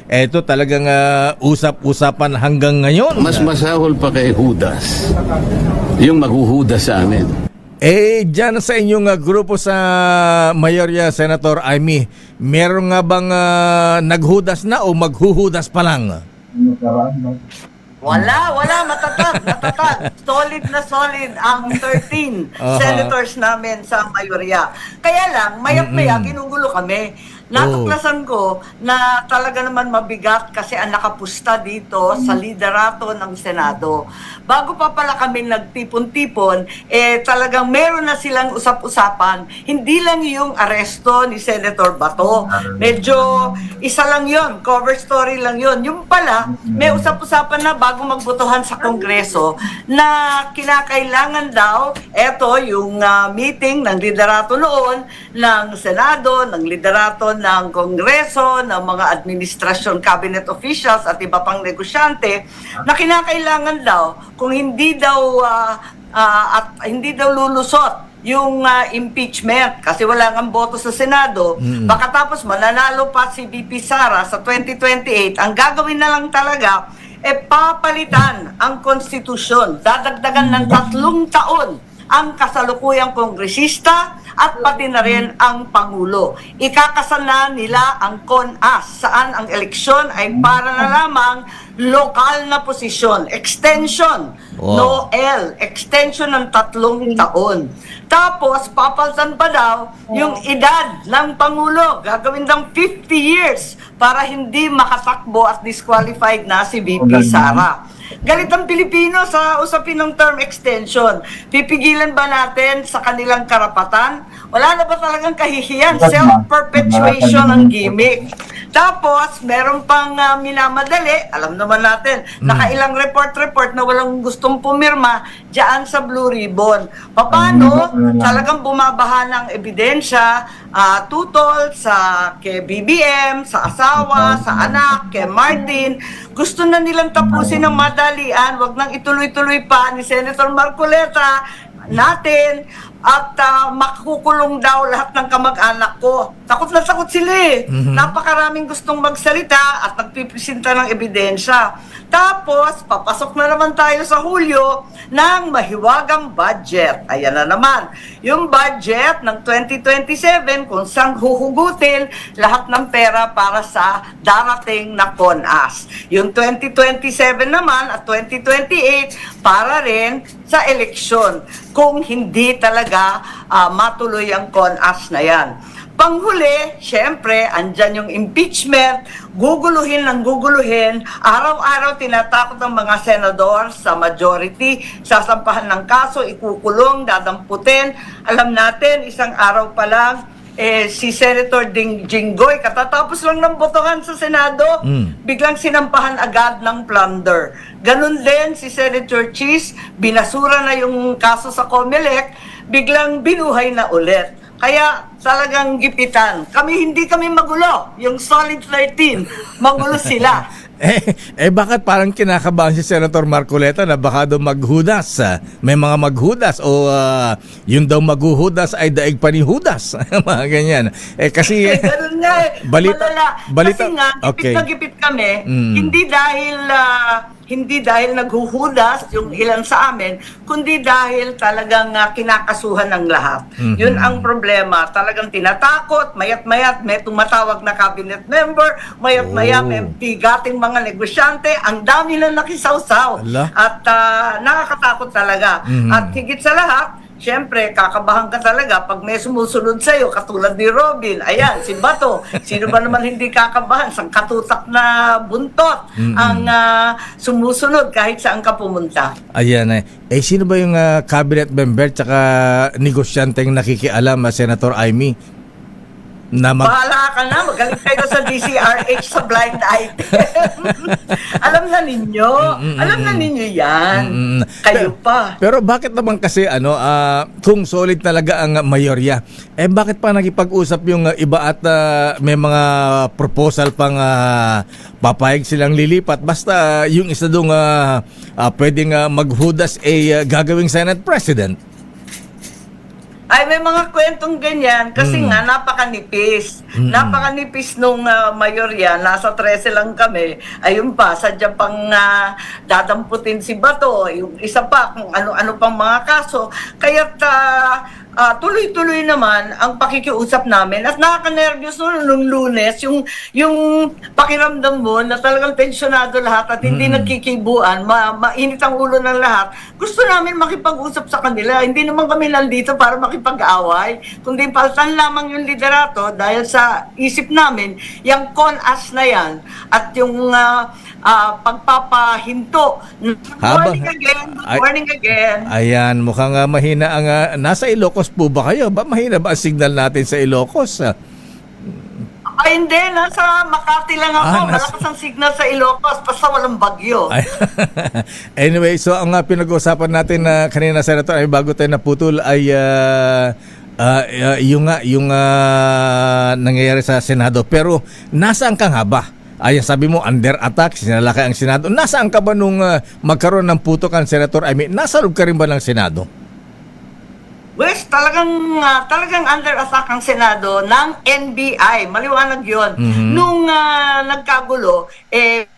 Ito talagang usap-usapan hanggang ngayon. Mas masahol pa kay Judas, yung maghuhudas sa amin. Dyan sa inyong grupo sa Mayorya, Senator Amy, meron nga bang naghudas na o maghuhudas pa lang? Wala, matatag. Solid na solid ang 13 senators namin sa mayorya. Kaya lang, mayat-maya, ginugulo kami. Natuklasan ko na talaga naman mabigat kasi ang nakapusta dito sa liderato ng Senado. Bago pa pala kami nagtipon-tipon, talagang meron na silang usap-usapan. Hindi lang yung aresto ni Senator Bato. Medyo isa lang yon, cover story lang yon. Yung pala, may usap-usapan na bago magbotohan sa Kongreso na kinakailangan daw, eto yung meeting ng liderato noon, ng Senado, ng liderato ng Kongreso, ng mga administrasyon, cabinet officials at iba pang negosyante na kinakailangan daw kung hindi daw hindi daw lulusot yung impeachment kasi wala ngang boto sa Senado, baka tapos mananalo pa si VP Sara sa 2028, ang gagawin na lang talaga papalitan ang konstitusyon, dadagdagan ng 3 taon ang kasalukuyang kongresista at pati na rin ang Pangulo. Ikakasal na nila ang CONAS, saan ang eleksyon ay para na lamang lokal na posisyon. Extension, NOEL, extension ng 3 taon. Tapos, papaltan pa daw yung edad ng Pangulo. Gagawin daw 50 years para hindi makatakbo at disqualified na si VP Sara. Galit ang Pilipino sa usapin ng term extension. Pipigilan ba natin sa kanilang karapatan? Wala na ba talagang kahihiyan? Self-perpetuation ang gimmick. Tapos, meron pang minamadali. Alam naman natin, nakailang report na walang gustong pumirma dyan sa Blue Ribbon. Paano talagang bumabaha ng ebidensya, tutol sa kay BBM, sa asawa, sa anak, kay Martin. Gusto na nilang tapusin ng madalian, wag nang ituloy-tuloy pa ni Senator Marcoleta natin at makukulong daw lahat ng kamag-anak ko. Takot na takot sila Napakaraming gustong magsalita at nagpipresenta ng ebidensya. Tapos, papasok na naman tayo sa Hulyo ng mahiwagang budget. Ayan na naman. Yung budget ng 2027 kung saan huhugutin lahat ng pera para sa darating na CONAS. Yung 2027 naman at 2028 para rin sa eleksyon kung hindi talaga matuloy ang CONAS na yan. Panghuli, syempre, andyan yung impeachment, guguluhin ng guguluhin, araw-araw tinatakot ng mga senador sa majority, sasampahan ng kaso, ikukulong, dadamputin. Alam natin, isang araw pa lang, si Senator Jinggoy, katatapos lang ng botohan sa Senado, biglang sinampahan agad ng plunder. Ganun din si Senator Cheese, binasura na yung kaso sa COMELEC, biglang binuhay na ulit. Kaya talagang gipitan. Hindi kami magulo. Yung solid 13, magulo sila. Bakit parang kinakabahan si Senator Marcoleta na baka daw maghudas? May mga maghudas o yung daw maghuhudas ay daig pa ni Judas. Mga ganyan. Kasi ganun nga balita. Kasi nga, gipit na gipit kami, hindi dahil naghuhudas yung ilan sa amin, kundi dahil talagang kinakasuhan ng lahat. Yun ang problema. Talagang tinatakot, mayat-mayat may tumatawag na cabinet member, mayat-maya may bigating mga negosyante, ang dami na nakisawsaw. At nakakatakot talaga. At higit sa lahat, siyempre, kakabahan ka talaga pag may sumusunod sa'yo, katulad ni Robin. Ayan, si Bato. Sino ba naman hindi kakabahan? Sang katutak na buntot ang sumusunod kahit saan ka pumunta. Ayan sino ba yung cabinet member tsaka negosyanteng nakikialam, Senator Amy? Bahala ka na, magaling kayo sa DCRH sa blind item. Alam na ninyo yan. Kayo pa. Pero bakit naman kasi kung solid talaga ang mayorya, bakit pa nagipag-usap yung iba at may mga proposal pang papayag silang lilipat basta yung isa doong pwedeng maghudas gagawing Senate President? Ay, may mga kwentong ganyan kasi nga napakanipis. Napakanipis nung mayorya, nasa 13 lang kami. Ayun pa, sadya pang dadamputin si Bato, yung isa pa kung ano-ano pang mga kaso. Kaya't tuloy-tuloy naman ang pakikiusap namin at nakaka-nervyos nung Lunes, yung pakiramdam mo na talagang tensyonado lahat at hindi nagkikibuan, mainit ang ulo ng lahat. Gusto namin makipag-usap sa kanila. Hindi naman kami nandito para makipag-away, kundi paltan lamang yung liderato dahil sa isip namin, yung con-as na yan at yung pagpapahinto. Good morning again, good morning again. Ayan, mukhang mahina ang nasa Ilocos po ba kayo? Ba mahina ba ang signal natin sa Ilocos? Ay, hindi. Nasa Makati lang ako. Malakas ang signal sa Ilocos. Basta walang bagyo. Anyway, so ang pinag-uusapan natin kanina, Senator, ay bago tayo naputol ay yung nangyayari sa Senado. Pero nasaan ka nga ba? Ayan, sabi mo, under attack, sinalakay ang Senado. Nasaan ka ba nung magkaroon ng putukan, Senator? I mean, nasa loob ka rin ba ng Senado? Wes, talagang under attack ang Senado ng NBI. Maliwanag yon. Nung nagkagulo,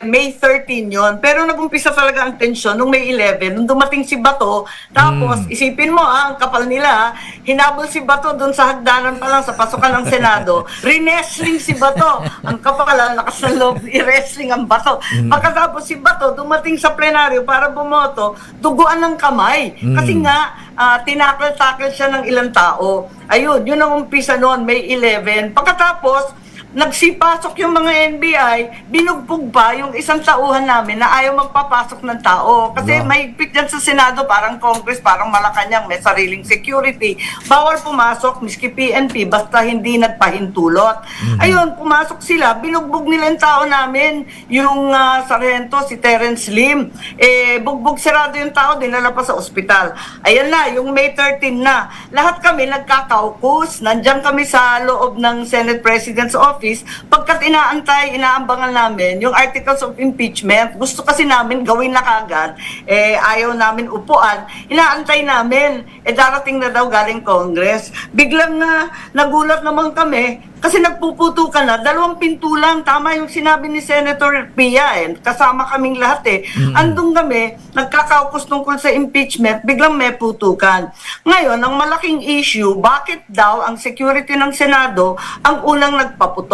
May 13 yon. Pero nag-umpisa talaga ang tensyon nung May 11. Nung dumating si Bato, tapos isipin mo, ang kapal nila, hinabol si Bato doon sa hagdanan pa lang sa pasukan ng Senado. Rinesling si Bato. Ang kapal, lakas ng loob, i-wrestling ang Bato. Pagkatapos si Bato, dumating sa plenaryo para bumoto, duguan ng kamay. Kasi nga, tinakal-takal siya ng ilang tao. Ayun, yun ang umpisa noon, May 11. Pagkatapos, nagsipasok yung mga NBI, binugbog pa yung isang tauhan namin na ayaw magpapasok ng tao. Kasi may higpit dyan sa Senado, parang Congress, parang Malacanang, may sariling security. Bawal pumasok, miski PNP, basta hindi nagpahintulot. Ayun, pumasok sila, binugbog nila yung tao namin, yung sargento, si Terence Lim. Bugbog sarado yung tao, dinala pa sa ospital. Ayan na, yung May 13 na. Lahat kami nagkakaukus, nandyan kami sa loob ng Senate President's Office. Pagkat inaambangan namin yung articles of impeachment, gusto kasi namin gawin na kagad, ayaw namin upuan, inaantay namin, darating na daw galing Congress. Biglang nagulat naman kami, kasi nagpuputukan na, 2 pinto lang, tama yung sinabi ni Senator Pia, kasama kaming lahat Andun kami, nagkakaukos tungkol sa impeachment, biglang may putukan. Ngayon, ang malaking issue, bakit daw ang security ng Senado ang unang nagpaputok?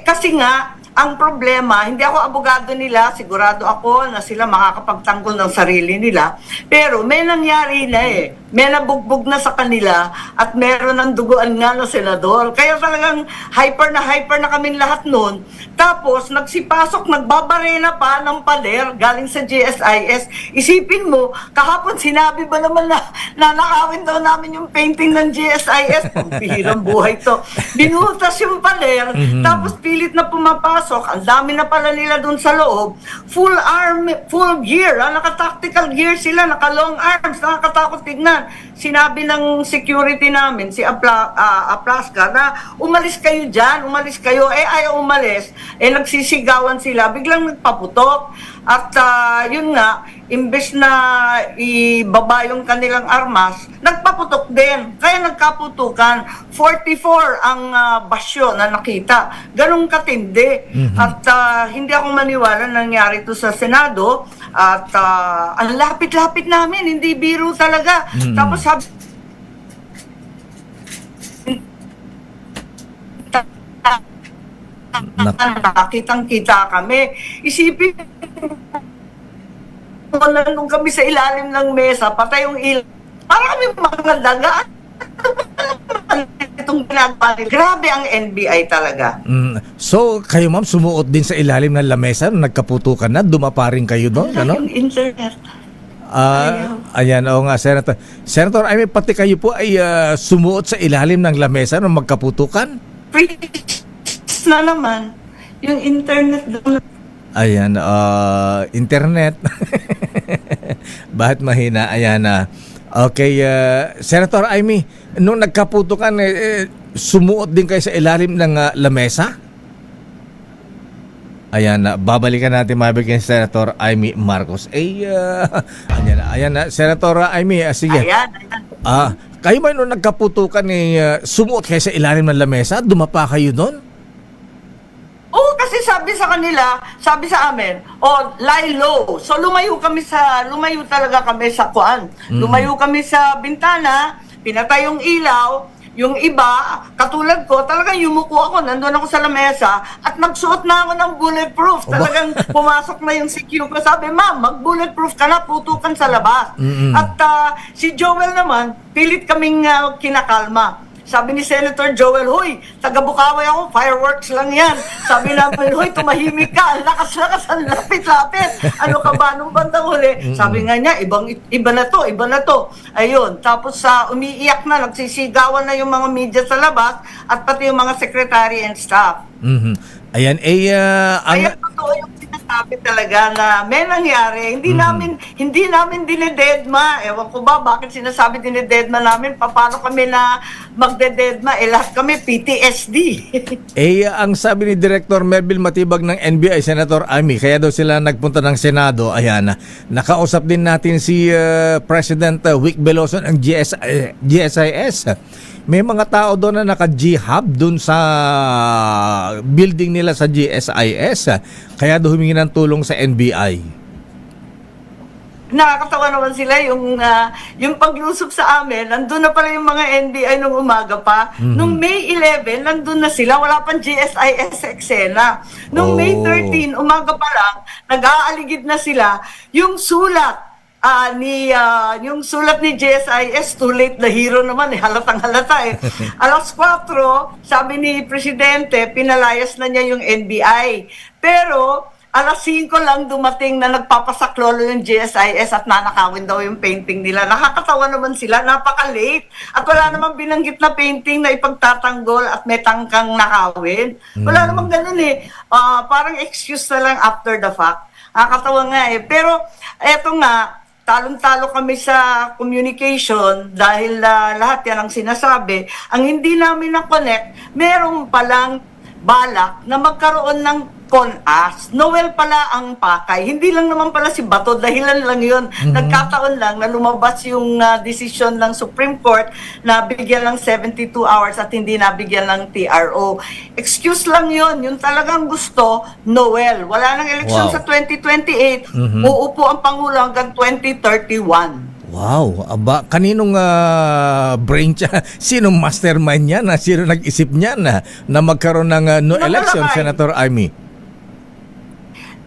Kasi nga, ang problema, hindi ako abogado nila, sigurado ako na sila makakapagtanggol ng sarili nila. Pero may nangyari na may nabugbog na sa kanila at meron ng duguan nga na senador. Kaya talagang hyper na kami lahat noon. Tapos nagsipasok, nagbabarena pa ng pader galing sa GSIS. Isipin mo, kahapon sinabi ba naman na nanakawin daw namin yung painting ng GSIS? Ang bihirang buhay to. Binutas yung pader, tapos pilit na pumapasok. Ang dami na pala nila dun sa loob. Full gear. Naka-tactical gear sila, naka-long arms, nakakatakot tignan. Sinabi ng security namin, si Aplaska, na umalis kayo dyan, umalis kayo. Ayaw umalis. Nagsisigawan sila, biglang nagpaputok. At yun nga, imbes na ibaba yung kanilang armas, nagpaputok din. Kaya nagkaputukan. 44 ang basyo na nakita. Ganong katindi. At hindi ako maniwala na nangyari ito sa Senado. At ang lapit-lapit namin, hindi biro talaga. Tapos sabi, kitang-kita kami. Isipin nandun kami sa ilalim ng mesa, patay yung para kami mga daga. Itong ginagawa nila. Grabe ang NBI talaga. So, kayo ma'am, sumuot din sa ilalim ng lamesa nung nagkaputukan na, dumapa rin kayo doon, ano? Yung internet. Ayan, oo nga, Senator. Senator, I mean, pati kayo po ay sumuot sa ilalim ng lamesa nung magkaputukan? Na naman, yung internet doon. Ayan, internet. Bakit mahina? Ayan na. Okay, Senator Amy, nung nagkaputukan, sumuot din kayo sa ilalim ng lamesa? Ayan na, babalikan natin mabigyan si Senator Amy Marcos. Ayan na, Senator Amy, sige. Ayan. Kayo ba nung nagkaputukan sumuot kayo sa ilalim ng lamesa? Dumapa kayo doon? Oo, kasi sabi sa amin, lie low. So lumayo talaga kami sa kuan. Lumayo kami sa bintana, pinatay yung ilaw. Yung iba, katulad ko, talagang yumuko ako, nandun ako sa lamesa, at nagsuot na ako ng bulletproof. Talagang pumasok na yung CQ ko. Sabi, ma'am, mag-bulletproof ka na, putukan sa labas. At si Joel naman, pilit kaming kinakalma. Sabi ni Senator Joel, "Hoy, taga-Bukawi ako, fireworks lang yan." Sabi namin, "Hoy, tumahimik ka, ang lakas-lakas, ang lapit-lapit. Ano ka ba nung bandang huli?" Sabi nga niya, iba na to. Ayun, tapos umiiyak na, nagsisigawan na yung mga media sa labas at pati yung mga secretary and staff. Ayan, Kaya totoo yung sinasabi talaga na may nangyari. Hindi namin dinededma. Ewan ko ba bakit sinasabi dinededma namin? Paano kami na magdededma? Lahat kami PTSD. ang sabi ni Director Melville Matibag ng NBI, Senator Amy, kaya daw sila nagpunta ng Senado. Ayan, nakausap din natin si President Vic Veloso ng GSIS. May mga tao doon na naka-G-Hub doon sa building nila sa GSIS. Kaya doon humingi ng tulong sa NBI. Nakakatawa naman sila yung paglusob sa amin, nandun na pala yung mga NBI nung umaga pa. Nung May 11, nandun na sila, wala pang GSIS sa eksena. Nung May 13, umaga pa lang, nag-aaligid na sila. Yung sulat yung sulat ni GSIS, too late the hero naman, halatang halata. Alas 4, sabi ni Presidente, pinalayas na niya yung NBI. Pero alas 5 lang dumating na nagpapasaklolo yung GSIS at nanakawin daw yung painting nila. Nakakatawa naman sila, napaka-late. At wala namang binanggit na painting na ipagtatanggol at may tangkang nakawin. Wala namang ganun parang excuse na lang after the fact. Nakakatawa nga Pero eto nga, talong-talo kami sa communication dahil lahat yan ang sinasabi. Ang hindi namin na-connect, meron palang balak na magkaroon ng CONAS. Noel pala ang pakay. Hindi lang naman pala si Bato, dahilan lang yun. Nagkataon lang na lumabas yung desisyon ng Supreme Court na bigyan ng 72 hours at hindi nabigyan ng TRO. Excuse lang yun. Yung talagang gusto, Noel. Wala nang eleksyon sa 2028. Uupo ang Pangulo hanggang 2031. Wow, aba, kaninong brain siya? Sinong mastermind niya na? Sino nag-isip niya na magkaroon ng no election, Senator Amy?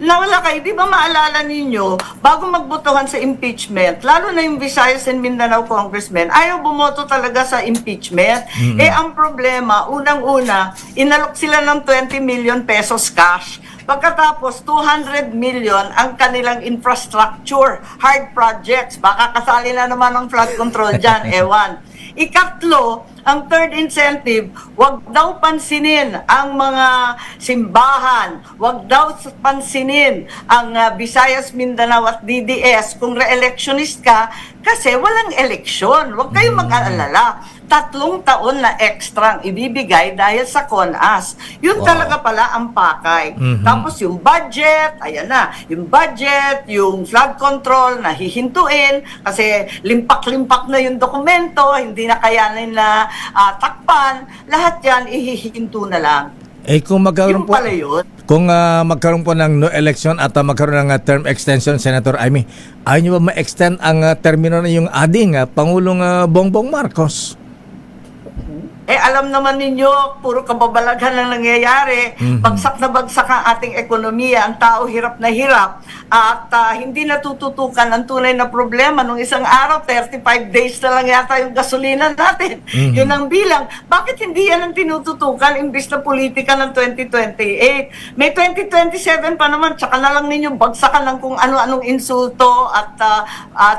Nawala kayo, di ba maalala ninyo, bago magbotohan sa impeachment, lalo na yung Visayas and Mindanao congressmen, ayaw bumoto talaga sa impeachment. Ang problema, unang-una, inalok sila ng 20 million pesos cash. Pagkatapos, 200 million ang kanilang infrastructure, hard projects. Baka kasali na naman ang flood control dyan, ewan. Ikatlo, ang third incentive, wag daw pansinin ang mga simbahan, wag daw pansinin ang Visayas, Mindanao at DDS kung re-electionist ka kasi walang eleksyon. Wag kayong mag-aalala. 3 taon na extra ang ibibigay dahil sa CONAS. Yun talaga pala ang pakay. Tapos yung budget, ayan na, yung budget, yung flood control, nahihintuin kasi limpak-limpak na yung dokumento, hindi na kayanin na takpan, lahat yan ihihinto na lang. Kung magkaroon Yung pala yun. Kung magkaroon po ng no election at magkaroon ng term extension, Senator Amy, ayaw niyo ba ma-extend ang termino na yung ading Pangulong Bongbong Marcos? Alam naman ninyo, puro kababalaghan lang nangyayari. Bagsak na bagsak ang ating ekonomiya. Ang tao hirap na hirap. At hindi natututukan ang tunay na problema. Nung isang araw, 35 days na lang yata yung gasolina natin. Yun ang bilang. Bakit hindi yan ang tinututukan imbis na politika ng 2028? May 2027 pa naman. Tsaka na lang ninyo bagsakan ng kung ano-anong insulto at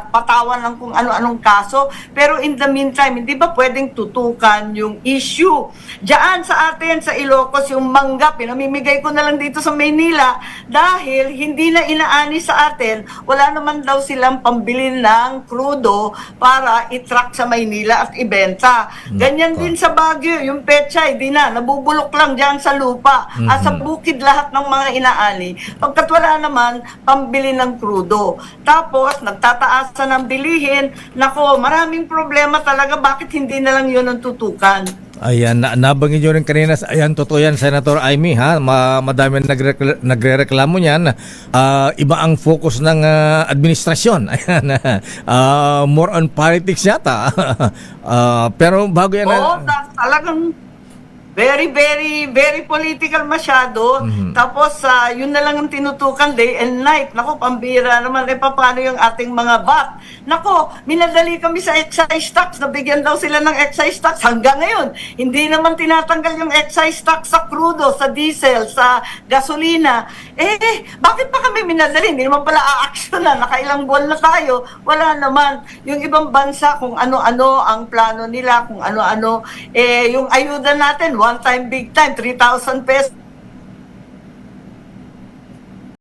patawan ng kung ano-anong kaso. Pero in the meantime, hindi ba pwedeng tutukan yung issue. Diyan sa atin, sa Ilocos, yung mangga, pinamimigay ko na lang dito sa Maynila dahil hindi na inaani sa atin, wala naman daw silang pambili ng krudo para i-truck sa Maynila at ibenta. Ganyan din sa Baguio, yung pechay, di na, nabubulok lang dyan sa lupa at sa bukid lahat ng mga inaani. Pagkat wala naman, pambili ng krudo. Tapos, nagtataasan ng bilihin, nako, maraming problema talaga, bakit hindi na lang yun ang tutukan? Ayan, nabanggit nyo rin kanina, ayan, totoo yan, Senator Amy, ha? Madami nagre-reklamo niyan. Iba ang focus ng administrasyon. Ayan, more on politics yata. Pero bago yan... Oo, talagang very, very, very political masyado. Tapos, yun na lang ang tinutukan day and night. Nako, pambira naman. Paano yung ating mga bat? Nako, minadali kami sa excise tax. Nabigyan daw sila ng excise tax. Hanggang ngayon, hindi naman tinatanggal yung excise tax sa crudo, sa diesel, sa gasolina. Bakit pa kami minadali? Hindi naman pala a-action na. Nakailang buwan na tayo. Wala naman. Yung ibang bansa, kung ano-ano ang plano nila, kung ano-ano. Yung ayuda natin, one time, big time, 3,000 pesos